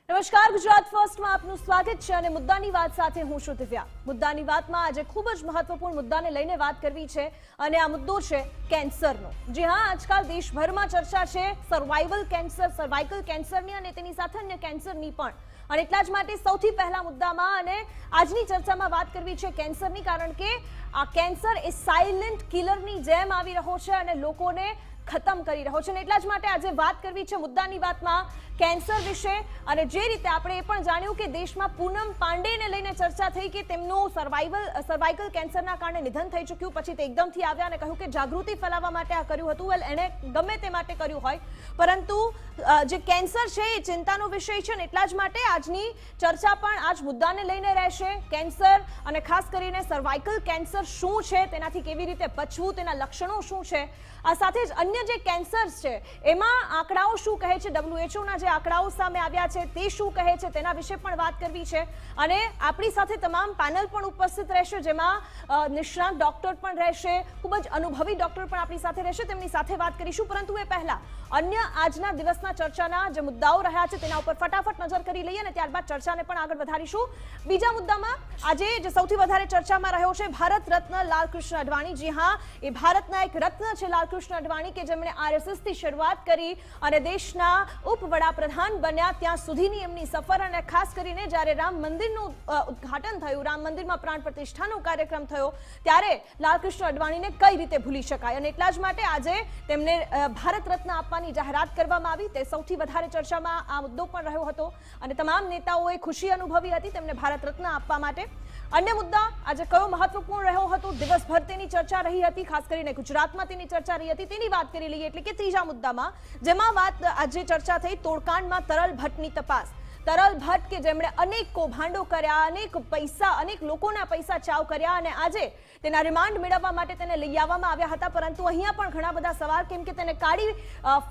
નમસ્કાર, ગુજરાત ફર્સ્ટમાં આપનું સ્વાગત છે અને મુદ્દાની વાત સાથે હું છું દિવ્યા। મુદ્દાની વાતમાં આજે ખૂબ જ મહત્વપૂર્ણ મુદ્દાને લઈને વાત કરવી છે અને આ મુદ્દો છે કેન્સરનો। જી હા, આજકાલ દેશભરમાં ચર્ચા છે સર્વાઇકલ કેન્સરની અને તેની સાથે અન્ય કેન્સરની પણ। અને એટલા જ માટે સૌથી પહેલા મુદ્દામાં અને આજની ચર્ચામાં વાત કરવી છે કેન્સરની, કારણ કે આ કેન્સર એ સાયલેન્ટ કિલરની જેમ આવી રહ્યો છે અને લોકોને ખતમ કરી રહ્યો છે। એટલા જ માટે આજે વાત કરવી છે મુદ્દાની વાતમાં કેન્સર વિશે। અને જે રીતે આપણે એ પણ જાણ્યું કે દેશમાં પૂનમ પાંડેને લઈને ચર્ચા થઈ કે તેમનું સર્વાઇકલ કેન્સરના કારણે નિધન થઈ ચૂક્યું, પછી તે એકદમથી આવ્યા અને કહ્યું કે જાગૃતિ ફેલાવવા માટે આ કર્યું હતું। વેલ, એને ગમે તે માટે કર્યું હોય, પરંતુ જે કેન્સર છે એ ચિંતાનો વિષય છે। એટલા જ માટે આજની ચર્ચા પણ આ જ મુદ્દાને લઈને રહેશે, કેન્સર અને ખાસ કરીને સર્વાઇકલ કેન્સર શું છે, તેનાથી કેવી રીતે બચવું, તેના લક્ષણો શું છે, આ સાથે જ અન્ય જે કેન્સર્સ છે એમાં આંકડાઓ શું કહે છે, WHO ના જે આંકડાઓ સામે આવ્યા છે તે શું કહે છે, તેના વિશે પણ વાત કરવી છે। અને આપણી સાથે તમામ પેનલ પણ ઉપસ્થિત રહેશે, જેમાં નિષ્ણાત ડોક્ટર પણ રહેશે, ખૂબ જ અનુભવી ડોક્ટર પણ આપણી સાથે રહેશે, તેમની સાથે વાત કરીશું। પરંતુ એ પહેલા અન્ય આજના દિવસના ચર્ચાના જે મુદ્દાઓ રહ્યા છે તેના ઉપર ફટાફટ નજર કરી લઈએ અને ત્યારબાદ ચર્ચાને પણ આગળ વધારીશું। બીજા મુદ્દામાં આજે જે સૌથી વધારે ચર્ચામાં રહ્યો છે ભારત રત્ન લાલકૃષ્ણ અડવાણી। જી હા, એ ભારતના એક રત્ન છે લાલકૃષ્ણ અડવાણી, કે જેમણે RSS થી શરૂઆત કરી અને દેશના ઉપવડાપ્રધાન બન્યા ત્યાં સુધીની એમની સફર। અને ખાસ કરીને જ્યારે રામ મંદિરનું ઉદ્ઘાટન થયું, રામ મંદિરમાં પ્રાણ પ્રતિષ્ઠાનો કાર્યક્રમ થયો, ત્યારે લાલકૃષ્ણ અડવાણીને કઈ રીતે ભૂલી શકાય। અને એટલા જ માટે આજે તેમને ભારત રત્ન આપવાની જાહેરાત કરવામાં આવી। તે સૌથી વધારે ચર્ચામાં આ મુદ્દો પણ રહ્યો હતો અને તમામ નેતાઓએ ખુશી અનુભવી હતી તેમને ભારત રત્ન આપવા માટે। અન્ય મુદ્દા આજે કયો મહત્વપૂર્ણ રહ્યો હતો, દિવસભર તેની ચર્ચા રહી હતી, ખાસ કરીને ગુજરાતમાં તેની ચર્ચા રહી હતી, તેની વાત કરી લઈએ। એટલે કે ત્રીજા મુદ્દામાં જેમાં વાત આજે ચર્ચા થઈ તોડકાંડમાં તરલ ભટ્ટની તપાસ। તરલ ભટ્ટ કે જેમણે અનેક કૌભાંડો કર્યા, અનેક લોકોના પૈસા ચાવ કર્યા અને આજે તેના રિમાન્ડ મેળવવા માટે તેને લઈ આવવામાં આવ્યા હતા। પરંતુ અહીંયા પણ ઘણા બધા સવાલ, કેમ કે તેને કાળી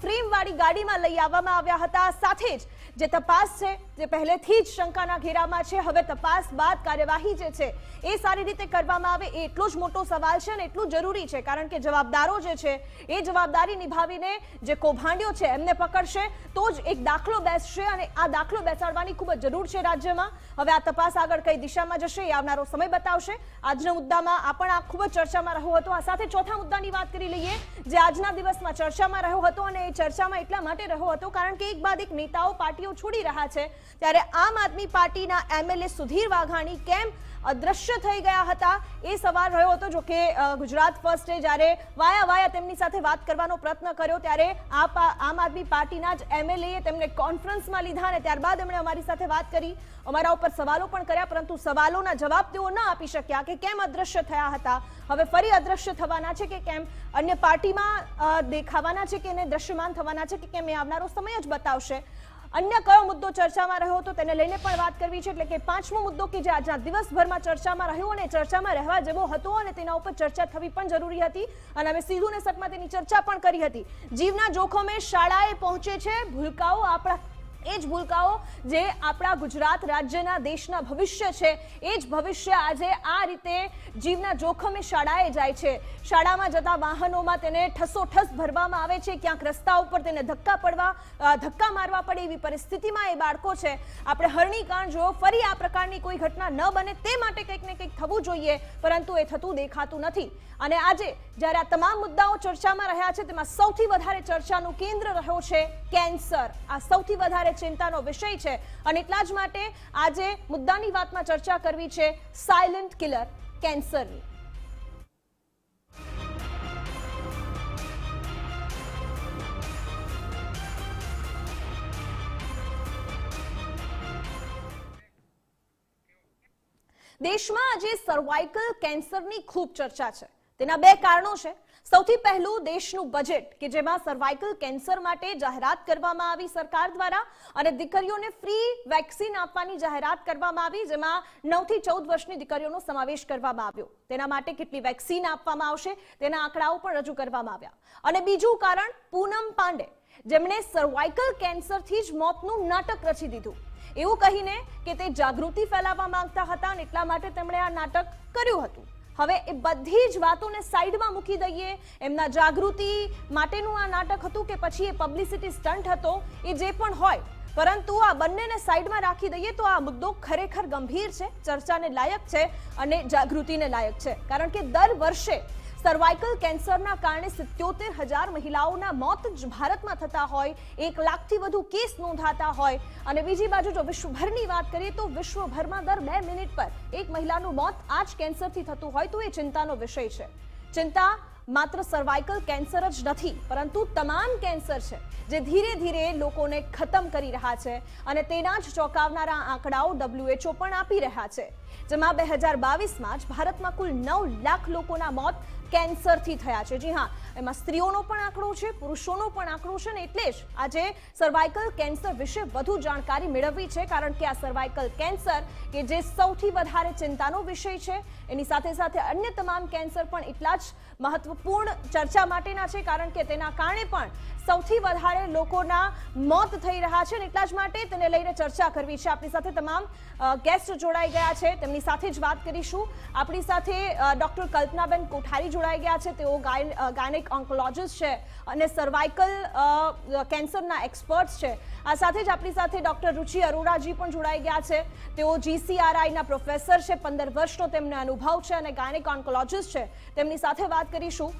ફ્રેમવાળી ગાડીમાં લઈ આવવામાં આવ્યા હતા। સાથે જ જે તપાસ છે જે પહેલેથી જ શંકાના ઘેરામાં છે, હવે તપાસ બાદ કાર્યવાહી જે છે એ સારી રીતે કરવામાં આવે એ એટલો જ મોટો સવાલ છે અને એટલું જરૂરી છે, કારણ કે જવાબદારો જે છે એ જવાબદારી નિભાવીને જે કૌભાંડીઓ છે એમને પકડશે તો જ એક દાખલો બેસશે અને આ દાખલો બેસાડવાની ખૂબ જ જરૂર છે રાજ્યમાં। હવે આ તપાસ આગળ કઈ દિશામાં જશે એ આવનારો સમય બતાવશે। આજના મુદ્દામાં આ પણ આ ખૂબ જ ચર્ચામાં રહ્યો હતો। આ સાથે ચોથા મુદ્દાની વાત કરી લઈએ જે આજના દિવસમાં ચર્ચામાં રહ્યો હતો, અને એ ચર્ચામાં એટલા માટે રહ્યો હતો કારણ કે એક બાદ એક નેતાઓ પાર્ટીઓ છોડી રહ્યા છે, ત્યારે આમ આદમી પાર્ટીના MLA સુધીર વાઘાણી કેમ અદ્રશ્ય થઈ ગયા હતા એ સવાલ રહ્યો હતો। જો કે ગુજરાત ફર્સ્ટે જ્યારે વાયા તેમની સાથે વાત કરવાનો પ્રયત્ન કર્યો ત્યારે આમ આદમી પાર્ટીના જ MLAએ તેમને કોન્ફરન્સમાં લીધા અને ત્યારબાદ એમણે અમારી સાથે વાત કરી, અમારા ઉપર સવાલો પણ કર્યા, પરંતુ સવાલોના જવાબ તેઓ ન આપી શક્યા કે કેમ અદ્રશ્ય થયા હતા, હવે ફરી અદ્રશ્ય થવાના છે કે કેમ, અન્ય પાર્ટીમાં દેખાવાના છે કે એને દ્રશ્યમાન થવાના છે કે કેમ, એ આવનારો સમય જ બતાવશે। અન્ય કયો મુદ્દો ચર્ચામાં રહ્યો હતો તેને લઈને પણ વાત કરવી છે। એટલે કે પાંચમો મુદ્દો કે જે આજના દિવસભરમાં ચર્ચામાં રહ્યો અને ચર્ચામાં રહેવા જેવો હતો અને તેના ઉપર ચર્ચા થવી પણ જરૂરી હતી અને અમે સીધું ને સટમાં તેની ચર્ચા પણ કરી હતી। જીવના જોખમે શાળાએ પહોંચે છે ભૂલકાઓ, આપણા એ જ ભૂલકાઓ જે આપણા ગુજરાત રાજ્યના દેશના ભવિષ્ય છે, એ જ ભવિષ્ય આજે આ રીતે જીવના જોખમે શાળાએ જાય છે। શાળામાં જતા વાહનોમાં તેને ઠસોઠસ ભરવામાં આવે છે, ક્યાંક રસ્તા ઉપર તેને ધક્કા મારવા પડે એવી પરિસ્થિતિમાં એ બાળકો છે। આપણે હરણીકાંડ જો ફરી આ પ્રકારની કોઈ ઘટના ન બને તે માટે કંઈક ને કંઈક થવું જોઈએ, પરંતુ એ થતું દેખાતું નથી। અને આજે જ્યારે આ તમામ મુદ્દાઓ ચર્ચામાં રહ્યા છે તેમાં સૌથી વધારે ચર્ચાનું કેન્દ્ર રહ્યો છે કેન્સર। આ સૌથી વધારે ચિંતાનો વિષય છે અને એટલા જ માટે આજે મુદ્દાની વાતમાં ચર્ચા કરવી છે સાયલેન્ટ કિલર કેન્સરની। દેશમાં આજે સર્વાઇકલ કેન્સરની ખૂબ ચર્ચા છે, તેના બે કારણો છે। સૌથી પહેલું દેશનું બજેટ કે જેમાં સર્વાઇકલ કેન્સર માટે જાહેરાત કરવામાં આવી સરકાર દ્વારા અને દીકરીઓને ફ્રી વેક્સિન આપવાની જાહેરાત કરવામાં આવી, જેમાં 9 થી 14 વર્ષની દીકરીઓનો સમાવેશ કરવામાં આવ્યો। તેના માટે કેટલી વેક્સિન આપવામાં આવશે તેના આંકડાઓ પણ રજૂ કરવામાં આવ્યા। અને બીજું કારણ પૂનમ પાંડે, જેમણે સર્વાઇકલ કેન્સરથી જ મોતનું નાટક રચી દીધું, એવું કહીને કે તે જાગૃતિ ફેલાવવા માંગતા હતા અને એટલા માટે તેમણે આ નાટક કર્યું હતું। હવે એ બધી જ વાતોને સાઈડમાં મૂકી દઈએ, એમના જાગૃતિ માટેનું આ નાટક હતું કે પછી એ પબ્લિસિટી સ્ટન્ટ હતો, એ જે પણ હોય, પરંતુ આ બંનેને સાઈડમાં રાખી દઈએ તો આ મુદ્દો ખરેખર ગંભીર છે, ચર્ચાને લાયક છે અને જાગૃતિને લાયક છે. કારણ કે દર વર્ષે સર્વાઇકલ કેન્સરના કારણે 77,000 મહિલાઓના મોત જ ભારતમાં થતા હોય, 1 લાખથી વધુ કેસ નોંધાતા હોય. અને બીજી બાજુ જો વિશ્વભરની વાત કરીએ તો વિશ્વભરમાં દર 2 મિનિટ પર એક મહિલાનું મોત આ જ કેન્સરથી થતું હોય તો એ ચિંતાનો વિષય છે. ચિંતા માત્ર સર્વાઇકલ કેન્સર જ નથી, પરંતુ તમામ કેન્સર છે જે ધીરે ધીરે લોકોને ખતમ કરી રહ્યા છે. અને તેના જ ચોંકાવનારા આંકડાઓ WHO પણ આપી રહ્યા છે, જેમાં 2022માં જ ભારતમાં કુલ 9 લાખ લોકોના મોત કેન્સરથી થયા છે. જી હા, એમાં સ્ત્રીઓનો પણ આંકડો છે, પુરુષોનો પણ આંકડો છે. ને એટલે જ આજે સર્વાઇકલ કેન્સર વિશે વધુ જાણકારી મેળવવી છે, કારણ કે આ સર્વાઇકલ કેન્સર કે જે સૌથી વધારે ચિંતાનો વિષય છે, એની સાથે સાથે અન્ય તમામ કેન્સર પણ એટલા જ મહત્વપૂર્ણ ચર્ચા માટેના છે, કારણ કે તેના કારણે પણ સૌથી વધારે લોકોના મોત થઈ રહ્યા છે. એટલા જ માટે તેને લઈને ચર્ચા કરવી છે. આપણી સાથે તમામ ગેસ્ટ જોડાઈ ગયા છે, તેમની સાથે જ વાત કરીશું. આપણી સાથે ડોક્ટર કલ્પનાબેન કોઠારી જોડાઈ ગયા છે, તેઓ ગાયનેક ઓન્કોલોજિસ્ટ છે અને સર્વાઇકલ કેન્સરના એક્સપર્ટ્સ છે. આ સાથે જ આપણી સાથે ડોક્ટર રુચિ અરોરાજી પણ જોડાઈ ગયા છે, તેઓ GCRIના પ્રોફેસર છે, 15 વર્ષનો તેમને અનુભવ છે અને ગાયનેક ઓન્કોલોજિસ્ટ છે. તેમની સાથે વાત કરીશું.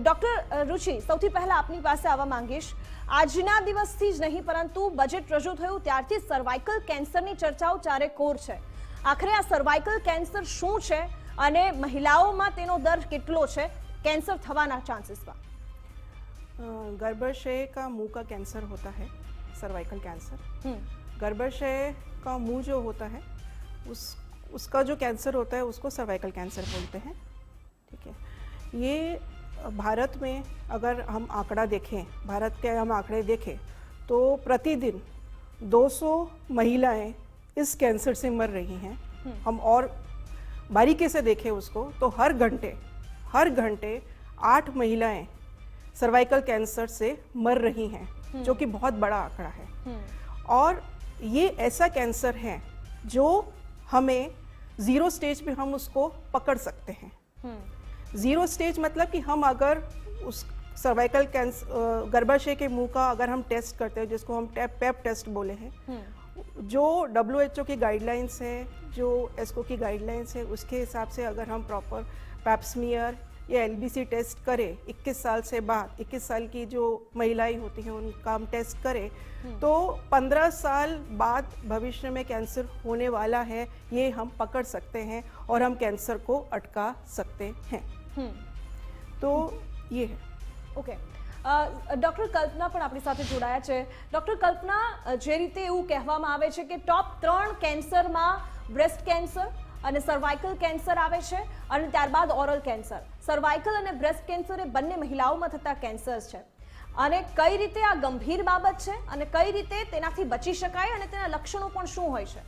ડોક્ટર રુચિ, સૌથી પહેલા આપની પાસે આવવા માંગીશ. આજના દિવસથી જ નહીં, પરંતુ બજેટ રજૂ થયું ત્યારથી સર્વાઇકલ કેન્સરની ચર્ચાઓ ચારેકોર છે. આખરે આ સર્વાઇકલ કેન્સર શું છે અને મહિલાઓમાં તેનો દર કેટલો છે कैंसर थवाना चांसेस बा? गर्भाशय का मुंह का कैंसर होता है सर्वाइकल कैंसर। गर्भाशय का मुंह जो होता है उसका जो कैंसर होता है उसको सर्वाइकल कैंसर बोलते हैं। ठीक है, ये भारत में अगर हम आंकड़ा देखें, भारत के हम आंकड़े देखें तो प्रतिदिन 200 महिलाएं इस कैंसर से मर रही हैं। हम और बारीकी से देखें उसको तो हर घंटे 8 महिलाएं सर्वाइकल कैंसर से मर रही हैं, जो कि बहुत बड़ा आंकड़ा है। और ये ऐसा कैंसर है जो हमें 0 स्टेज पे हम उसको पकड़ सकते हैं। 0 स्टेज मतलब कि हम अगर उस सर्वाइकल कैंसर गर्भाशय के मुंह का अगर हम टेस्ट करते हैं, जिसको हम पेप टेस्ट बोले हैं, जो WHO की गाइडलाइंस है, जो एस्को की गाइडलाइंस है, उसके हिसाब से अगर हम प्रॉपर पैप्समियर या LBC टेस्ट करें 21 साल से बाद, 21 साल की जो महिलाएं होती हैं उनका हम टेस्ट करें तो 15 साल बाद भविष्य में कैंसर होने वाला है ये हम पकड़ सकते हैं और हम कैंसर को अटका सकते हैं। तो ये है। ओके, ડોક્ટર કલ્પના પણ આપણી સાથે જોડાયા છે। ડોક્ટર કલ્પના, જે રીતે એવું કહેવામાં આવે છે કે ટોપ 3 કેન્સરમાં બ્રેસ્ટ કેન્સર અને સર્વાઇકલ કેન્સર આવે છે અને ત્યારબાદ ઓરલ કેન્સર। સર્વાઇકલ અને બ્રેસ્ટ કેન્સર એ બંને મહિલાઓમાં થતા કેન્સર્સ છે અને કઈ રીતે આ ગંભીર બાબત છે અને કઈ રીતે તેનાથી બચી શકાય અને તેના લક્ષણો પણ શું હોય છે?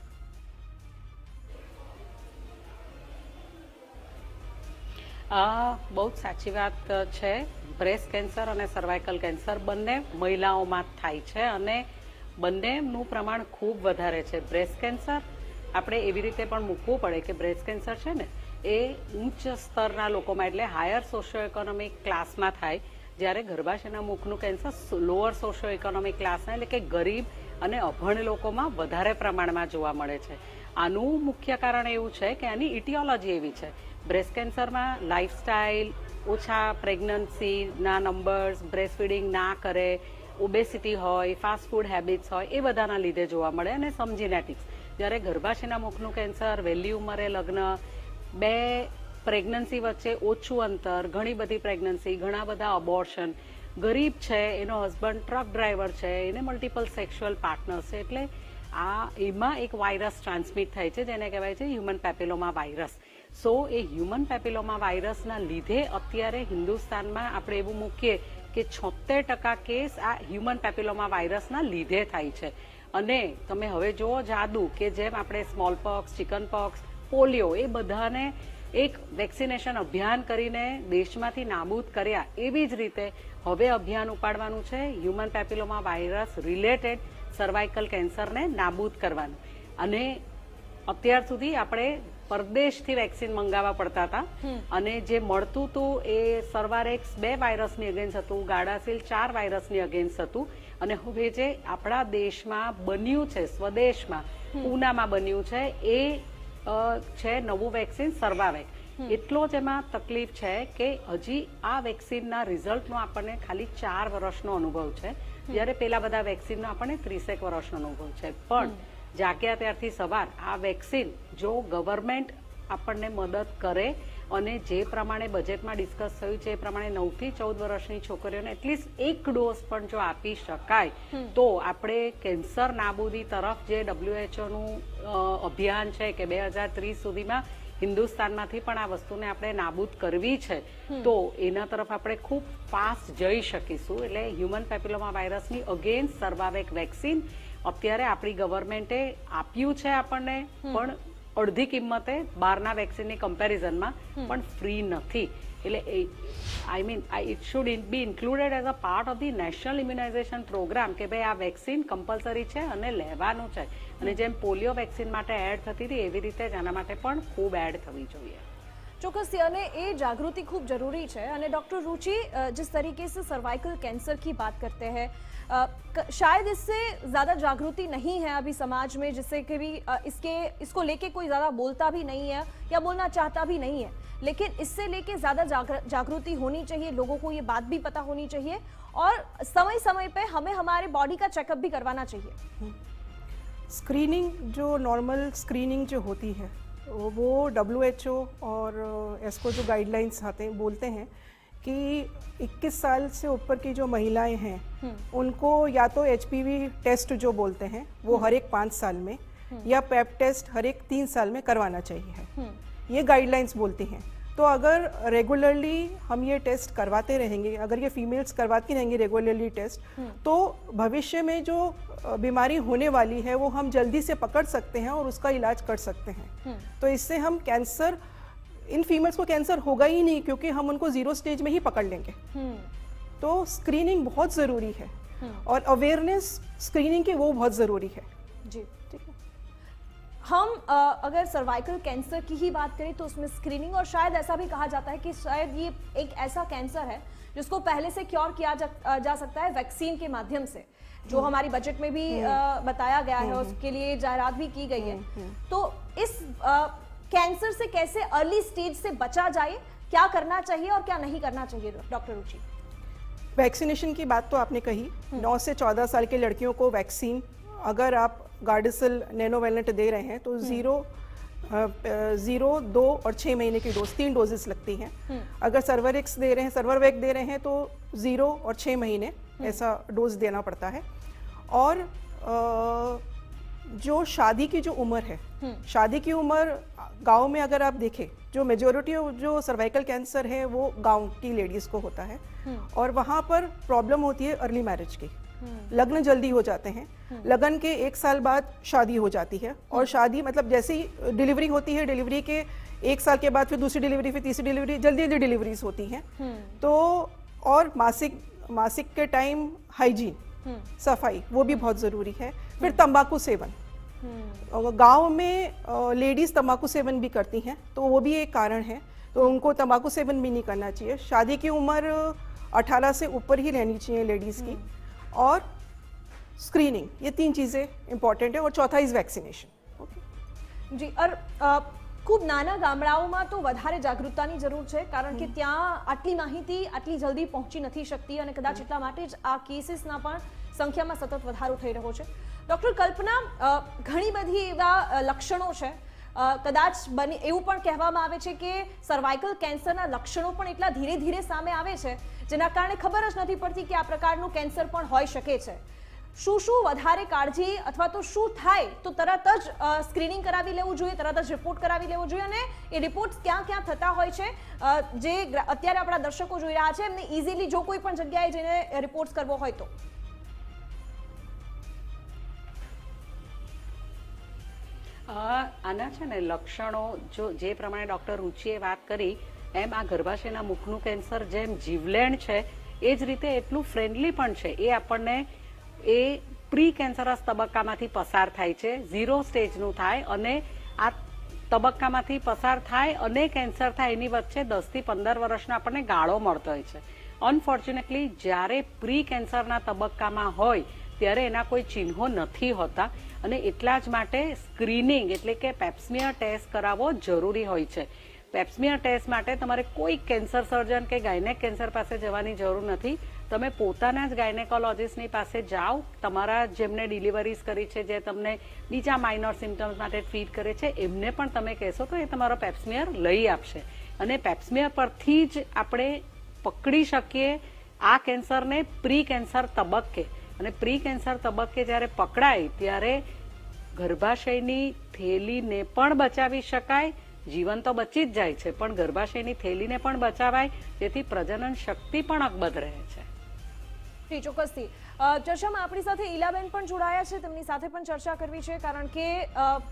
બહુ સાચી વાત છે। બ્રેસ્ટ કેન્સર અને સર્વાઇકલ કેન્સર બંને મહિલાઓમાં થાય છે અને બંનેનું પ્રમાણ ખૂબ વધારે છે। બ્રેસ્ટ કેન્સર આપણે એવી રીતે પણ મૂકવું પડે કે બ્રેસ્ટ કેન્સર છે ને એ ઉચ્ચ સ્તરના લોકોમાં એટલે હાયર સોશિયો ઇકોનોમિક ક્લાસમાં થાય, જ્યારે ગર્ભાશયના મુખનું કેન્સર લોઅર સોશિયો ઇકોનોમિક ક્લાસના એટલે કે ગરીબ અને અભણ લોકોમાં વધારે પ્રમાણમાં જોવા મળે છે। આનું મુખ્ય કારણ એવું છે કે આની ઇટિયોલોજી એવી છે। બ્રેસ્ટ કેન્સરમાં લાઇફસ્ટાઇલ, ઓછા પ્રેગ્નન્સીના નંબર્સ, બ્રેસ્ટ ફીડિંગ ના કરે, ઓબેસિટી હોય, ફાસ્ટ ફૂડ હેબિટ્સ હોય, એ બધાના લીધે જોવા મળે અને સમ જીનેટિક્સ। જ્યારે ગર્ભાશયના મુખનું કેન્સર, વહેલી ઉંમરે લગ્ન, 2 પ્રેગ્નન્સી વચ્ચે ઓછું અંતર, ઘણી બધી પ્રેગ્નન્સી, ઘણા બધા અબોર્શન, ગરીબ છે, એનો હસબન્ડ ટ્રક ડ્રાઈવર છે, એને મલ્ટિપલ સેક્સ્યુઅલ પાર્ટનર્સ છે, એટલે એમાં એક વાયરસ ટ્રાન્સમિટ થાય છે જેને કહેવાય છે હ્યુમન પેપિલોમા વાયરસ। સો એ હ્યુમન પેપિલોમા વાયરસના લીધે અત્યારે હિન્દુસ્તાનમાં આપણે એવું મૂકીએ કે 76% કેસ આ હ્યુમન પેપિલોમા વાયરસના લીધે થાય છે। અને તમે હવે જુઓ જાદુ કે જેમ આપણે small pox, chicken pox, polio એ બધાને એક વેક્સિનેશન અભિયાન કરીને દેશમાંથી નાબૂદ કર્યા, એવી જ રીતે હવે અભિયાન ઉપાડવાનું છે human papilloma virus related cervical કેન્સરને નાબૂદ કરવાનું। અને અત્યાર સુધી આપણે પરદેશથી વેક્સિન મંગાવવા પડતા હતા અને જે મળતું હતું એ સર્વારેક્સ 2 વાયરસની અગેન્સ્ટ હતું, ગાર્ડાસિલ 4 વાયરસની અગેન્સ્ટ હતું, અને હવે જે આપણા દેશમાં બન્યું છે, સ્વદેશમાં પૂનામાં બન્યું છે, એ છે નવું વેક્સિન સર્વાવેક. એટલો જ એમાં તકલીફ છે કે હજી આ વેક્સિનના રિઝલ્ટનો આપણને ખાલી 4 વર્ષનો અનુભવ છે, જ્યારે પેલા બધા વેક્સિનનો આપણને 30 વર્ષનો અનુભવ છે. પણ જાગ્યા ત્યારથી સવાર આ વેક્સિન જો ગવર્મેન્ટ આપણને મદદ કરે અને જે પ્રમાણે બજેટમાં ડિસ્કસ થયું છે એ પ્રમાણે 9 થી 14 વર્ષની છોકરીઓને એટલીસ્ટ એક ડોઝ પણ જો આપી શકાય તો આપણે કેન્સર નાબૂદી તરફ જે WHO નું અભિયાન છે કે 2030 સુધીમાં હિન્દુસ્તાનમાંથી પણ આ વસ્તુને આપણે નાબૂદ કરવી છે, તો એના તરફ આપણે ખૂબ ફાસ્ટ જઈ શકીશું. એટલે હ્યુમન પેપિલોમા વાયરસની અગેન્સ્ટ સર્વાવેક વેક્સિન અત્યારે આપણી ગવર્મેન્ટે આપ્યું છે આપણને, પણ અડધી કિંમતે બહારના વેક્સિનની કમ્પેરિઝનમાં, પણ ફ્રી નથી. એટલે I mean it should be included as a part of the national immunization program કે ભાઈ આ વેક્સિન કમ્પલસરી છે અને લેવાનું છે. અને જેમ પોલિયો વેક્સિન માટે એડ થતી હતી એવી રીતે જ આના માટે પણ ખૂબ એડ થવી જોઈએ. चौकस અને એ जागृति खूब जरूरी है. અને डॉक्टर रुचि, जिस तरीके से सर्वाइकल कैंसर की बात करते हैं, शायद इससे ज़्यादा जागृति नहीं है अभी समाज में, जिससे कि भी इसको लेके कोई ज़्यादा बोलता भी नहीं है या बोलना चाहता भी नहीं है. लेकिन इससे लेके ज़्यादा जागृति होनी चाहिए, लोगों को ये बात भी पता होनी चाहिए और समय समय पे हमें हमारे बॉडी का चेकअप भी करवाना चाहिए. स्क्रीनिंग, जो नॉर्मल स्क्रीनिंग जो होती है वो WHO और इसको जो गाइडलाइंस आते हैं बोलते हैं कि 21 साल से ऊपर की जो महिलाएं हैं उनको या तो HPV टेस्ट जो बोलते हैं वो हर एक 5 साल में या पेप टेस्ट हर एक 3 साल में करवाना चाहिए. ये गाइडलाइंस बोलती हैं. तो अगर रेगुलरली हम ये टेस्ट करवाते रहेंगे, अगर ये फीमेल्स करवाती रहेंगी रेगुलरली टेस्ट, तो भविष्य में जो बीमारी होने वाली है वो हम जल्दी से पकड़ सकते हैं और उसका इलाज कर सकते हैं. तो इससे हम कैंसर, इन फीमेल्स को कैंसर होगा ही नहीं क्योंकि हम उनको 0 स्टेज में ही पकड़ लेंगे. तो स्क्रीनिंग बहुत ज़रूरी है और अवेयरनेस स्क्रीनिंग की वो बहुत ज़रूरी है. जी, ठीक है. हम अगर सर्वाइकल कैंसर की ही बात करें तो उसमें स्क्रीनिंग, और शायद ऐसा भी कहा जाता है कि शायद ये एक ऐसा कैंसर है जिसको पहले से क्योर किया जा सकता है वैक्सीन के माध्यम से, जो हमारी बजट में भी बताया गया है, उसके लिए जाहिरात भी की गई है. तो इस कैंसर से कैसे अर्ली स्टेज से बचा जाए, क्या करना चाहिए और क्या नहीं करना चाहिए, डॉक्टर रुचि? वैक्सीनेशन की बात तो आपने कही. 9 से 14 साल की लड़कियों को वैक्सीन, अगर आप गार्डिसल नैनोवैलेंट दे रहे हैं तो 0, 2 और 6 महीने की डोज, 3 डोजेस लगती हैं. अगर सर्वरवेक्स दे रहे हैं, सर्वरवेक दे रहे हैं तो 0 और 6 महीने ऐसा डोज देना पड़ता है. और जो शादी की जो उम्र है, शादी की उम्र गांव में अगर आप देखें, जो मेजोरिटी जो सर्वाइकल कैंसर है वो गांव की लेडीज़ को होता है और वहाँ पर प्रॉब्लम होती है अर्ली मैरिज की. लग्न जल्दी हो जाते हैं, लगन के 1 साल बाद शादी हो जाती है और शादी मतलब जैसे ही डिलीवरी होती है, डिलीवरी के 1 साल के बाद फिर दूसरी डिलीवरी, फिर तीसरी डिलीवरी, जल्दी जल्दी डिलीवरीज होती हैं. तो और मासिक के टाइम हाइजीन, सफाई वो भी बहुत ज़रूरी है. फिर तंबाकू सेवन, गांव में लेडीज़ तंबाकू सेवन भी करती हैं तो वो भी एक कारण है. तो उनको तंबाकू सेवन भी नहीं करना चाहिए. शादी की उम्र 18 से ऊपर ही रहनी चाहिए लेडीज़ की. और स्क्रीनिंग, ये 3 चीज़ें इंपॉर्टेंट है. और चौथा इज वैक्सीनेशन. जी, और खूब नाना गामડાઓમાં તો વધારે જાગૃતતાની જરૂર છે, કારણ કે ત્યાં આટલી માહિતી આટલી જલ્દી પહોંચી નથી શકતી અને કદાચ એટલા માટે જ આ કેસીસના પણ સંખ્યામાં સતત વધારો થઈ રહ્યો છે. ડૉક્ટર કલ્પના, ઘણી બધી એવા લક્ષણો છે, કદાચ એવું પણ કહેવામાં આવે છે કે સર્વાઇકલ કેન્સરના લક્ષણો પણ એટલા ધીરે ધીરે સામે આવે છે જેના કારણે ખબર જ નથી પડતી કે આ પ્રકારનું કેન્સર પણ હોઈ શકે છે. શું વધારે કાળજી અથવા તો શું થાય તો તરત જ સ્ક્રીનિંગ કરાવી લેવું જોઈએ, તરત જ રિપોર્ટ કરાવી લેવો જોઈએ, અને એ રિપોર્ટ્સ ક્યાં ક્યાં થતા હોય છે, જે અત્યારે આપણા દર્શકો જોઈ રહ્યા છે એમને ઇઝીલી જો કોઈ પણ જગ્યાએ જઈને રિપોર્ટ્સ કરવો હોય તો? આના છે ને લક્ષણો જો જે પ્રમાણે ડૉક્ટર રુચિએ વાત કરી એમ આ ગર્ભાશયના મુખનું કેન્સર જેમ જીવલેણ છે એ જ રીતે એટલું ફ્રેન્ડલી પણ છે. એ આપણને એ પ્રી કેન્સરસ તબક્કામાંથી પસાર થાય છે, 0 સ્ટેજનું થાય અને આ તબક્કામાંથી પસાર થાય અને કેન્સર થાય એની વચ્ચે 10 થી 15 વર્ષનો આપણને ગાળો મળતો હોય છે. અનફોર્ચ્યુનેટલી જ્યારે પ્રી કેન્સરના તબક્કામાં હોય ત્યારે એના કોઈ ચિહ્નો નથી હોતા અને એટલા જ માટે સ્ક્રીનિંગ એટલે કે પેપ્સમિયર ટેસ્ટ કરાવવો જરૂરી હોય છે. પેપ્સમિયર ટેસ્ટ માટે તમારે કોઈ કેન્સર સર્જન કે ગાયનેક કેન્સર પાસે જવાની જરૂર નથી. તમે પોતાના જ ગાયનેકોલોજીસ્ટની પાસે જાઓ. તમારા જેમને ડિલિવરીઝ કરી છે, જે તમને બીજા માઇનોર સિમ્ટમ્સ માટે ટ્રીટ કરે છે, એમને પણ તમે કહેશો તો એ તમારો પેપ્સમિયર લઈ આપશે. અને પેપ્સમિયર પરથી જ આપણે પકડી શકીએ આ કેન્સરને પ્રી કેન્સર તબક્કે. અને પ્રી કેન્સર તબક્કે જ્યારે પકડાય ત્યારે ગર્ભાશયની થેલીને પણ બચાવી શકાય. જીવન તો બચી જ જાય છે, પણ ગર્ભાશયની થેલીને પણ બચાવાય, જેથી પ્રજનન શક્તિ પણ અકબંધ રહે છે. જી, ચોક્કસથી. ચર્ચામાં આપણી સાથે ઈલાબેન પણ જોડાયા છે, તેમની સાથે પણ ચર્ચા કરવી છે, કારણ કે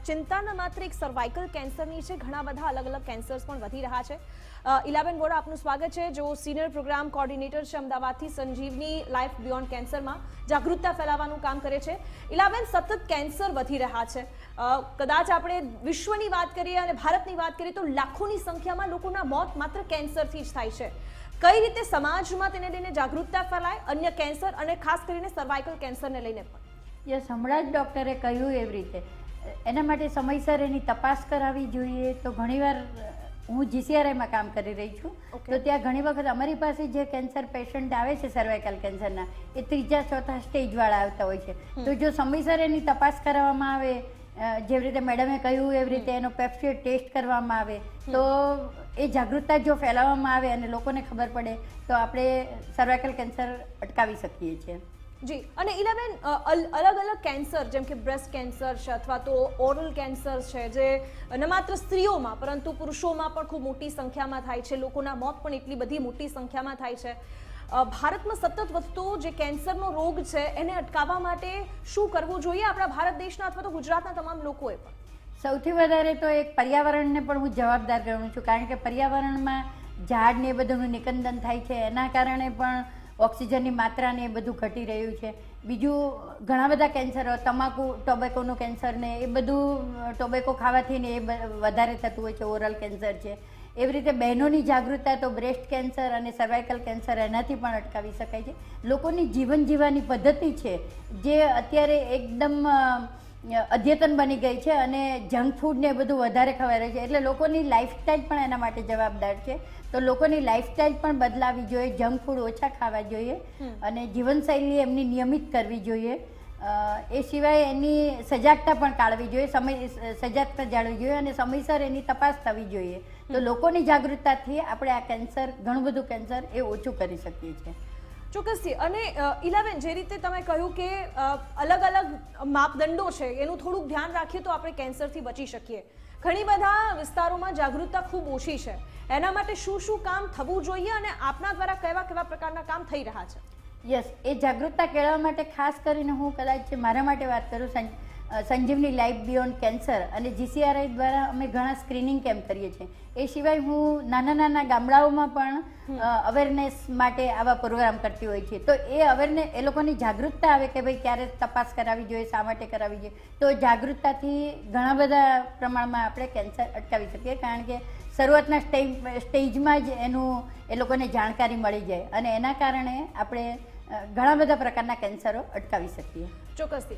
ચિંતા ન માત્ર એક સર્વાઇકલ કેન્સરની છે, ઘણા બધા અલગ અલગ કેન્સર્સ પણ વધી રહ્યા છે. ઈલાબેન વોરા, આપનું સ્વાગત છે, જેઓ સિનિયર પ્રોગ્રામ કોર્ડિનેટર છે અમદાવાદથી સંજીવની લાઈફ બિયોન્ડ કેન્સરમાં જાગૃતતા ફેલાવવાનું કામ કરે છે. ઈલાબેન, સતત કેન્સર વધી રહ્યા છે. કદાચ આપણે વિશ્વની વાત કરીએ અને ભારતની વાત કરીએ તો લાખોની સંખ્યામાં લોકોના મોત માત્ર કેન્સરથી જ થાય છે. કઈ રીતે સમાજમાં તેને લઈને જાગૃતતા ફેલાય, અન્ય કેન્સર અને ખાસ કરીને સર્વાઇકલ કેન્સરને લઈને પણ? યસ, હમણાં જ ડૉક્ટરે કહ્યું એવી રીતે એના માટે સમયસર એની તપાસ કરાવવી જોઈએ. તો ઘણીવાર હું GCRIમાં કામ કરી રહી છું, તો ત્યાં ઘણી વખત અમારી પાસે જે કેન્સર પેશન્ટ આવે છે સર્વાઇકલ કેન્સરના, એ 3જા-4થા સ્ટેજવાળા આવતા હોય છે. તો જો સમયસર એની તપાસ કરાવવામાં આવે, જેવી રીતે મેડમે કહ્યું એવી રીતે એનો પેપ્સમિયર ટેસ્ટ કરવામાં આવે, તો એ જાગૃતતા જો ફેલાવવામાં આવે અને લોકોને ખબર પડે તો આપણે સર્વાઇકલ કેન્સર અટકાવી શકીએ છીએ. જી, અને ઈલાબેન, અલગ અલગ કેન્સર જેમ કે બ્રેસ્ટ કેન્સર છે અથવા તો ઓરલ કેન્સર છે, જે ન માત્ર સ્ત્રીઓમાં પરંતુ પુરુષોમાં પણ ખૂબ મોટી સંખ્યામાં થાય છે, લોકોના મોત પણ એટલી બધી મોટી સંખ્યામાં થાય છે. ભારતમાં સતત વધતો જે કેન્સરનો રોગ છે એને અટકાવવા માટે શું કરવું જોઈએ આપણા ભારત દેશના અથવા તો ગુજરાતના તમામ લોકોએ પણ? સૌથી વધારે તો એક પર્યાવરણને પણ હું જવાબદાર ગણું છું, કારણ કે પર્યાવરણમાં ઝાડ ને એ બધુંનું નિકંદન થાય છે, એના કારણે પણ ઓક્સિજનની માત્રા ને એ બધું ઘટી રહ્યું છે. બીજું ઘણા બધા કેન્સરો, તમાકુ, ટોબેકોનું કેન્સર ને એ બધું ટોબેકો ખાવાથી ને એ વધારે થતું હોય છે, ઓરલ કેન્સર છે. એવી રીતે બહેનોની જાગૃતતા તો બ્રેસ્ટ કેન્સર અને સર્વાઇકલ કેન્સર એનાથી પણ અટકાવી શકાય છે. લોકોની જીવન જીવવાની પદ્ધતિ છે જે અત્યારે એકદમ અદ્યતન બની ગઈ છે અને જંક ફૂડ ને બધું વધારે ખવાઈ રહ્યું છે, એટલે લોકોની લાઈફસ્ટાઈલ પણ એના માટે જવાબદાર છે. તો લોકોની લાઈફસ્ટાઈલ પણ બદલાવી જોઈએ, જંક ફૂડ ઓછા ખાવા જોઈએ અને જીવનશૈલી એમની નિયમિત કરવી જોઈએ. એ સિવાય એની સજાગતા પણ ટાળવી જોઈએ, સજાગતા જાળવવી જોઈએ અને સમયસર એની તપાસ થવી જોઈએ. તો લોકોની જાગૃતતાથી આપણે આ કેન્સર, ઘણું બધું કેન્સર એ ઓછું કરી શકીએ છીએ. ચોક્કસથી. અને ઈલાબેન, જે રીતે તમે કહ્યું કે અલગ અલગ માપદંડો છે, એનું થોડુંક ધ્યાન રાખીએ તો આપણે કેન્સરથી બચી શકીએ. ઘણી બધા વિસ્તારોમાં જાગૃતતા ખૂબ ઓછી છે, એના માટે શું શું કામ થવું જોઈએ અને આપના દ્વારા કેવા કેવા પ્રકારના કામ થઈ રહ્યા છે? યસ, એ જાગૃતતા કેળવવા માટે ખાસ કરીને હું કદાચ મારા માટે વાત કરું, સંજીવની લાઈફ બિયોન્ડ કેન્સર અને GCRI દ્વારા અમે ઘણા સ્ક્રીનિંગ કેમ્પ કરીએ છીએ. એ સિવાય હું નાના નાના ગામડાઓમાં પણ અવેરનેસ માટે આવા પ્રોગ્રામ કરતી હોય છે. તો એ અવેરનેસ, એ લોકોની જાગૃતતા આવે કે ભાઈ ક્યારે તપાસ કરાવવી જોઈએ, શા માટે કરાવવી જોઈએ. તો જાગૃતતાથી ઘણા બધા પ્રમાણમાં આપણે કેન્સર અટકાવી શકીએ, કારણ કે શરૂઆતના સ્ટેજમાં જ એનું એ લોકોને જાણકારી મળી જાય અને એના કારણે આપણે ઘણા બધા પ્રકારના કેન્સરો અટકાવી શકીએ. ચોક્કસથી.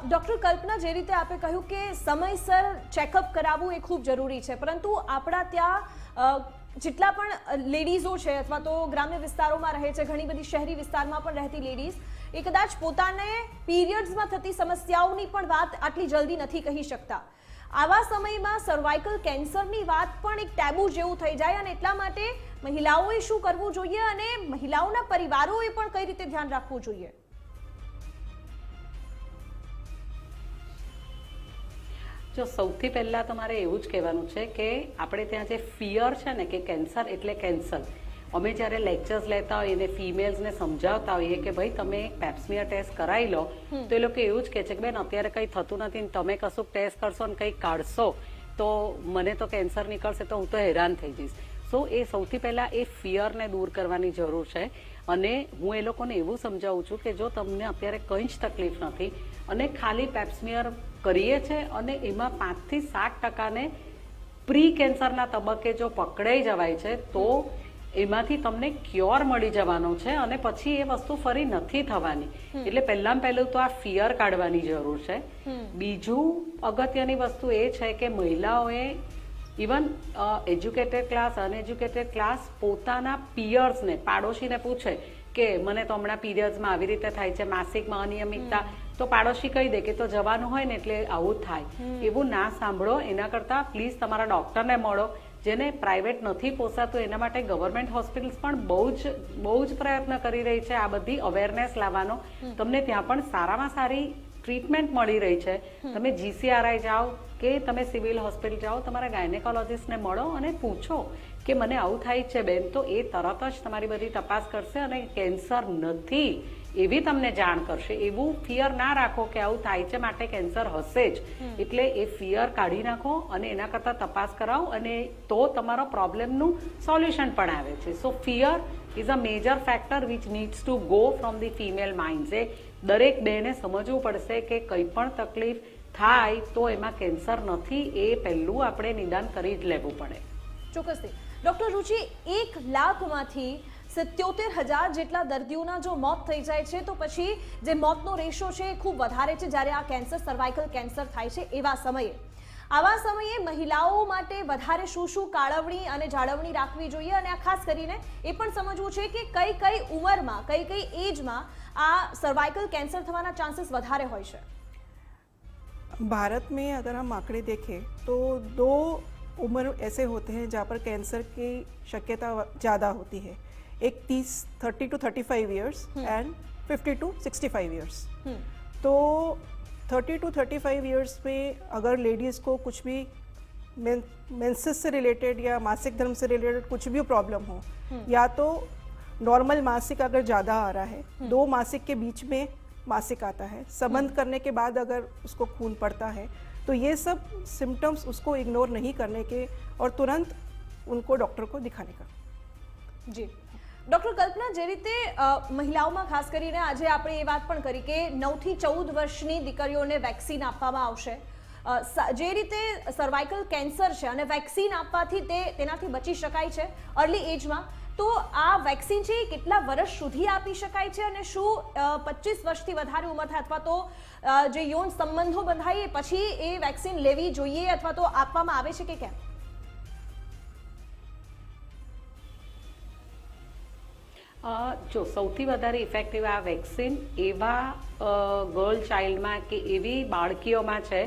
ડૉક્ટર કલ્પના, જે રીતે આપે કહ્યું કે સમયસર ચેકઅપ કરાવવું એ ખૂબ જરૂરી છે, પરંતુ આપણા ત્યાં જેટલા પણ લેડીઝો છે અથવા તો ગ્રામ્ય વિસ્તારોમાં રહે છે, ઘણી બધી શહેરી વિસ્તારમાં પણ રહેતી લેડીઝ, એ કદાચ પોતાને પીરિયડ્સમાં થતી સમસ્યાઓની પણ વાત આટલી જલ્દી નથી કહી શકતા. આવા સમયમાં સર્વાઇકલ કેન્સરની વાત પણ એક ટેબુ જેવું થઈ જાય અને એટલા માટે મહિલાઓએ શું કરવું જોઈએ અને મહિલાઓના પરિવારોએ પણ કઈ રીતે ધ્યાન રાખવું જોઈએ? જો સૌથી પહેલાં તમારે એવું જ કહેવાનું છે કે આપણે ત્યાં જે ફિયર છે ને કે કેન્સર એટલે કેન્સર, અમે જ્યારે લેક્ચર્સ લેતા હોઈએ અને ફિમેલ્સને સમજાવતા હોઈએ કે ભાઈ તમે પેપ્સમિયર ટેસ્ટ કરાવી લો, તો એ લોકો એવું જ કહે છે કે બેન અત્યારે કંઈ થતું નથી, તમે કશુંક ટેસ્ટ કરશો ને કંઈક કાઢશો તો મને તો કેન્સર નીકળશે તો હું તો હેરાન થઈ જઈશ. સો એ સૌથી પહેલાં એ ફિયરને દૂર કરવાની જરૂર છે. અને હું એ લોકોને એવું સમજાવું છું કે જો તમને અત્યારે કંઈ જ તકલીફ નથી અને ખાલી પેપ્સમિયર કરીએ છે અને એમાં 5 થી 7% પ્રી કેન્સરના તબક્કે જો પકડાઈ જવાય છે તો એમાંથી તમને ક્યોર મળી જવાનો છે અને પછી એ વસ્તુ ફરી નથી થવાની. એટલે પહેલામાં પહેલું તો આ ફિયર કાઢવાની જરૂર છે. બીજું અગત્યની વસ્તુ એ છે કે મહિલાઓએ even educated class uneducated class પોતાના પિયર્સને પાડોશીને પૂછે કે મને તો હમણાં પીરિયડ્સમાં આવી રીતે થાય છે, માસિકમાં અનિયમિતતા, તો પાડોશી કહી દે કે તો જવાનું હોય ને એટલે આવું જ થાય. એવું ના સાંભળો. એના કરતાં પ્લીઝ તમારા ડૉક્ટરને મળો. જેને પ્રાઇવેટ નથી પોસાતું એના માટે ગવર્મેન્ટ હોસ્પિટલ્સ પણ બહુ જ પ્રયત્ન કરી રહી છે આ બધી અવેરનેસ લાવવાનો. તમને ત્યાં પણ સારામાં સારી ટ્રીટમેન્ટ મળી રહી છે. તમે GCRI જાઓ કે તમે સિવિલ હોસ્પિટલ જાઓ, તમારા ગાયનેકોલોજીસ્ટને મળો અને પૂછો કે મને આવું થાય છે બેન, તો એ તરત જ તમારી બધી તપાસ કરશે અને કેન્સર નથી એવી તમને જાણ કરશે. એવું ફિયર ના રાખો કે આવું થાય છે માટે કેન્સર હશે જ, એટલે એ ફિયર કાઢી નાખો અને એના કરતાં તપાસ કરાવો અને તો તમારો પ્રોબ્લેમનું સોલ્યુશન પણ આવે છે. So fear is a major factor which needs to go from the female minds. એ દરેક બહેને સમજવું પડશે કે કંઈ પણ તકલીફ થાય તો એમાં કેન્સર નથી, એ પહેલું આપણે નિદાન કરી જ લેવું પડે. ચોક્કસથી. ડૉક્ટર રુચિ, 1 લાખમાંથી 77,000 જેટલા દર્દીઓના જો મોત થઈ જાય છે તો પછી જે મોતનો રેશિયો છે એ ખૂબ વધારે છે જ્યારે આ કેન્સર, સર્વાઇકલ કેન્સર થાય છે આવા સમયે મહિલાઓ માટે વધારે શું કાળવણી અને જાળવણી રાખવી જોઈએ, અને આ ખાસ કરીને એ પણ સમજવું છે કે કઈ ઉંમરમાં, કઈ એજમાં આ સર્वाइकल कैंसर થવાના चांसेस વધારે હોય છે. भारत में अगर हम आंकड़े देखें तो 2 उम्र ऐसे होते हैं जहाँ पर कैंसर की शक्यता ज़्यादा होती है. एक 30 to 35 years and 50 to 65 years. तो 30 to 35 ईयर्स में अगर लेडीज़ को कुछ भी मेंसेस से रिलेटेड या मासिक धर्म से रिलेटेड कुछ भी प्रॉब्लम हो, या तो नॉर्मल मासिक अगर ज़्यादा आ रहा है, 2 मासिक के बीच में मासिक आता है, संबंध करने के बाद अगर उसको खून पड़ता है, तो ये सब सिम्टम्स उसको इग्नोर नहीं करने के और तुरंत उनको डॉक्टर को दिखाने का. જી ડૉક્ટર કલ્પના, જે રીતે મહિલાઓમાં ખાસ કરીને આજે આપણે એ વાત પણ કરી કે 9 થી 14 વર્ષની દીકરીઓને વેક્સિન આપવામાં આવશે, જે રીતે સર્વાઇકલ કેન્સર છે અને વેક્સિન આપવાથી તેનાથી બચી શકાય છે અર્લી એજમાં, તો આ વેક્સિન છે કેટલા વર્ષ સુધી આપી શકાય છે અને શું 25 વર્ષથી વધારે ઉંમર થાય અથવા તો જે યૌન સંબંધો બંધાય પછી એ વેક્સિન લેવી જોઈએ અથવા તો આપવામાં આવે છે કે કેમ? જો સૌથી વધારે ઇફેક્ટિવ આ વેક્સિન એવા ગર્લ ચાઇલ્ડમાં કે એવી બાળકીઓમાં છે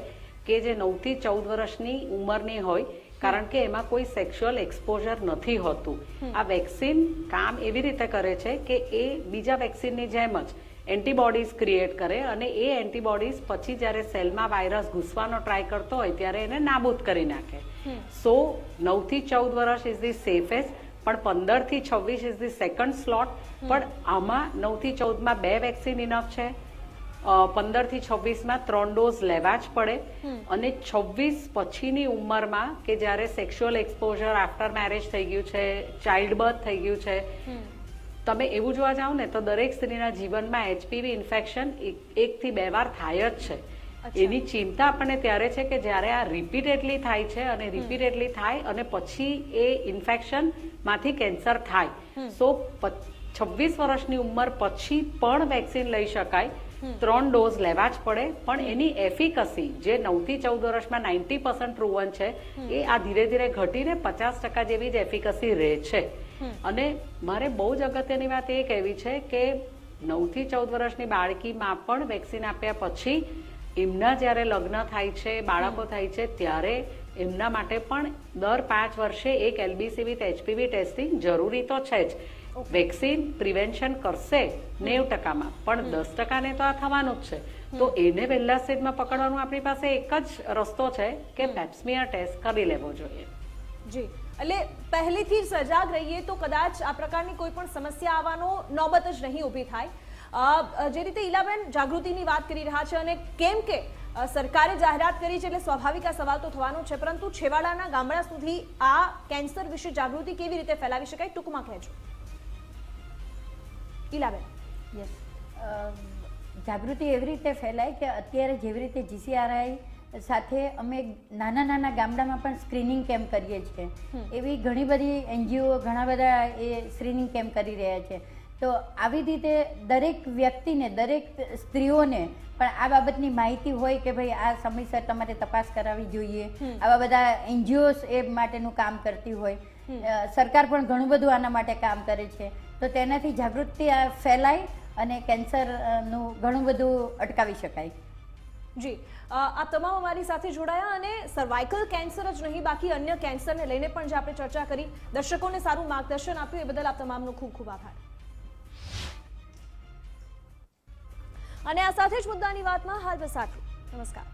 કે જે 9 થી 14 વર્ષની ઉંમરની હોય, કારણ કે એમાં કોઈ સેક્સ્યુઅલ એક્સપોઝર નથી હોતું. આ વેક્સિન કામ એવી રીતે કરે છે કે એ બીજા વેક્સિનની જેમ જ એન્ટીબોડીઝ ક્રિએટ કરે અને એ એન્ટીબોડીઝ પછી જ્યારે સેલમાં વાયરસ ઘૂસવાનો ટ્રાય કરતો હોય ત્યારે એને નાબૂદ કરી નાખે. સો 9 થી 14 વર્ષ ઇઝ ધી સેફેસ્ટ, પણ 15 થી 26 ઇઝ ધી સેકન્ડ સ્લોટ. પણ આમાં 9 થી 14માં 2 વેક્સિન ઇનફ છે, 15 થી 26માં 3 ડોઝ લેવા જ પડે, અને 26 પછીની ઉંમરમાં કે જ્યારે સેક્સ્યુઅલ એક્સપોઝર આફ્ટર મેરેજ થઈ ગયું છે, ચાઇલ્ડ બર્થ થઈ ગયું છે, તમે એવું જોવા જાઓ ને તો દરેક સ્ત્રીના જીવનમાં HPV ઇન્ફેક્શન 1 થી 2 વાર થાય જ છે. એની ચિંતા આપણને ત્યારે છે કે જ્યારે આ રિપીટેડલી થાય છે અને રિપીટેડલી થાય અને પછી એ ઇન્ફેક્શનમાંથી કેન્સર થાય. સો 26 વર્ષની ઉંમર પછી પણ વેક્સિન લઈ શકાય, 3 ડોઝ લેવા જ પડે, પણ એની એફિકસી જે 9 થી 14 વર્ષમાં 90% પ્રૂવન છે, એ આ ધીરે ધીરે ઘટીને 50% જેવી જ એફિકસી રહે છે. અને મારે બહુ જ અગત્યની વાત એ કહેવી છે કે 9 થી 14 વર્ષની બાળકીમાં પણ વેક્સિન આપ્યા પછી એમના જ્યારે લગ્ન થાય છે, બાળકો થાય છે, ત્યારે એમના માટે પણ દર 5 વર્ષે એક LBC વિથ HPV ટેસ્ટિંગ જરૂરી તો છે જ. વેક્સિન પ્રિવેન્શન કરશે 90%માં, પણ 10%ને તો આ થવાનું જ છે. તો એને વહેલા સ્ટેજમાં પકડવાનું આપણી પાસે એક જ રસ્તો છે કે પેપ્સમિયર ટેસ્ટ કરી લેવો જોઈએ. જી, એટલે પહેલેથી જ સજાગ રહીએ તો કદાચ આ પ્રકારની કોઈ પણ સમસ્યા આવવાનો નોબત જ નહીં ઊભી થાય. જે રીતે ઈલાબેન જાગૃતિની વાત કરી રહ્યા છે અને કેમ કે સરકારે જાહેરાત કરી છે એટલે સ્વાભાવિક આ સવાલ તો થવાનો છે, પરંતુ છેવાડાના ગામડા સુધી આ કેન્સર વિશે જાગૃતિ કેવી રીતે ફેલાવી શકાય, ટૂંકમાં કહેજો. ઈલાબેન. યસ, જાગૃતિ એવી રીતે ફેલાય કે અત્યારે જેવી રીતે GCRI સાથે અમે નાના નાના ગામડામાં પણ સ્ક્રીનિંગ કેમ્પ કરીએ છીએ. એવી ઘણી બધી NGO ઘણા બધા એ સ્ક્રીનિંગ કેમ્પ કરી રહ્યા છે. તો આવી રીતે દરેક વ્યક્તિને, દરેક સ્ત્રીઓને પણ આ બાબતની માહિતી હોય કે ભાઈ આ સમયસર તમારે તપાસ કરાવવી જોઈએ. આવા બધા NGOs એ માટેનું કામ કરતી હોય. સરકાર પણ ઘણું બધું આના માટે કામ કરે છે. તો તેનાથી જાગૃતિ ફેલાય અને કેન્સરનું ઘણું બધું અટકાવી શકાય. જી, આ તમામ અમારી સાથે જોડાયા અને સર્વાઇકલ કેન્સર જ નહીં બાકી અન્ય કેન્સરને લઈને પણ જે આપણે ચર્ચા કરી, દર્શકોને સારું માર્ગદર્શન આપ્યું એ બદલ આપ તમામનો ખૂબ ખૂબ આભાર. અને આ સાથે જ મુદ્દાની વાતમાં હાલ બસ આટલું. નમસ્કાર.